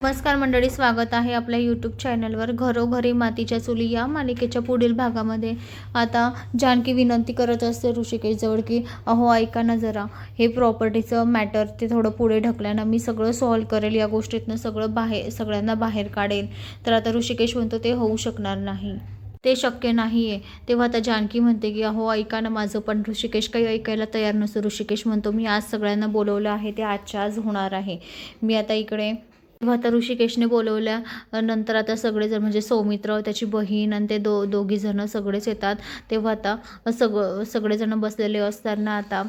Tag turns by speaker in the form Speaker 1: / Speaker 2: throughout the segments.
Speaker 1: नमस्कार मंडळी, स्वागत आहे आपल्या यूट्यूब चॅनलवर. घरोघरी मातीच्या चुली या मालिकेच्या पुढील भागामध्ये आता जानकी विनंती करत असते ऋषिकेशजवळ की अहो ऐका ना जरा, हे प्रॉपर्टीचं मॅटर ते थोडं पुढे ढकल्यानं मी सगळं सॉल्व करेल, या गोष्टीतनं सगळ्यांना बाहेर काढेल. तर आता ऋषिकेश म्हणतो ते होऊ शकणार नाही, ते शक्य नाही आहे. तेव्हा आता जानकी म्हणते की अहो ऐका ना माझं, पण ऋषिकेश काही ऐकायला तयार नसतो. ऋषिकेश म्हणतो मी आज सगळ्यांना बोलवलं आहे, ते आजच्या आज होणार आहे. मी आता इकडे तेव्हा आता ऋषिकेशने बोलवल्या नंतर आता सगळेजण म्हणजे सौमित्र, त्याची बहीण आणि ते दोघीजणं सगळेच येतात. तेव्हा आता सगळेजण बसलेले असताना आता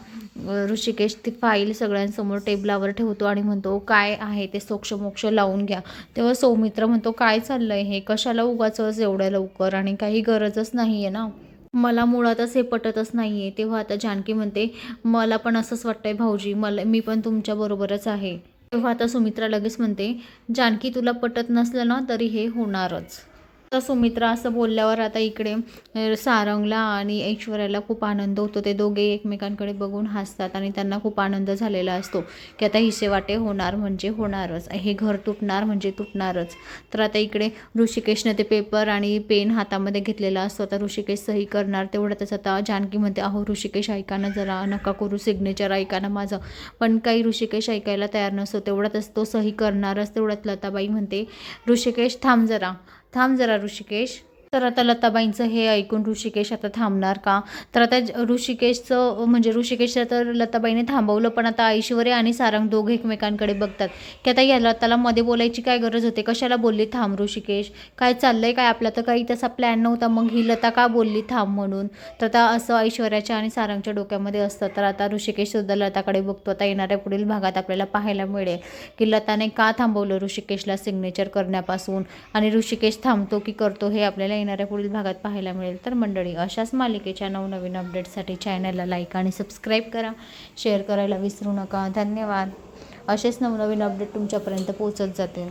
Speaker 1: ऋषिकेश ती फाईल सगळ्यांसमोर टेबलावर ठेवतो आणि म्हणतो काय आहे ते सोक्षमोक्ष लावून घ्या. तेव्हा सौमित्र म्हणतो काय चाललंय हे, कशाला उगाचच एवढ्या लवकर, आणि काही गरजच नाही आहे ना, मला मुळातच हे पटतच नाही आहे. तेव्हा आता जानकी म्हणते मला पण असंच वाटतंय भाऊजी, मी पण तुमच्याबरोबरच आहे. तेव्हा आता सुमित्रा लगेच म्हणते जानकी तुला पटत नसलं ना तरी हे होणारच. तर सुमित्रा असं बोलल्यावर आता इकडे सारंगला आणि ऐश्वर्याला खूप आनंद होतो. ते दोघे एकमेकांकडे बघून हसतात आणि त्यांना खूप आनंद झालेला असतो की आता हिस्सेवाटे होणार म्हणजे होणारच, हे घर तुटणार म्हणजे तुटणारच. तर आता इकडे ऋषिकेशने ते पेपर आणि पेन हातामध्ये घेतलेला असतो. आता ऋषिकेश सही करणार. तेवढ्यातच आता जानकी म्हणते अहो ऋषिकेश ऐका ना जरा, नका करू सिग्नेचर, ऐका ना माझं. पण काही ऋषिकेश ऐकायला तयार नसतो. तेवढ्यातच तो सही करणारच. तेवढ्यात लताबाई म्हणते ऋषिकेश थांब जरा ऋषिकेश. तर आता लताबाईंचं हे ऐकून ऋषिकेश आता थांबणार का? तर आता ऋषिकेशचं म्हणजे ऋषिकेशला तर लताबाईने थांबवलं, पण आता ऐश्वर्या आणि सारंग दोघे एकमेकांकडे बघतात की आता या लताला मध्ये बोलायची काय गरज होते, कशाला बोलली थांब ऋषिकेश, काय चाललंय काय आपला, तर काही तसा प्लॅन नव्हता, मग ही लता का बोलली थांब म्हणून. तर आता असं ऐश्वर्याच्या आणि सारंगच्या डोक्यामध्ये असतं. तर आता ऋषिकेश सुद्धा लताकडे बघतो. आता येणाऱ्या पुढील भागात आपल्याला पाहायला मिळेल की लताने का थांबवलं ऋषिकेशला सिग्नेचर करण्यापासून, आणि ऋषिकेश थांबतो की करतो हे आपल्याला येणाऱ्या पुढील भागात पाहायला मिळेल. तर मंडळी, अशाच मालिकेच्या नवनवीन अपडेट्ससाठी चॅनलला लाईक आणि सबस्क्राईब करा, शेअर करायला विसरू नका. धन्यवाद. असेच नवनवीन अपडेट तुमच्यापर्यंत पोहोचत जातील.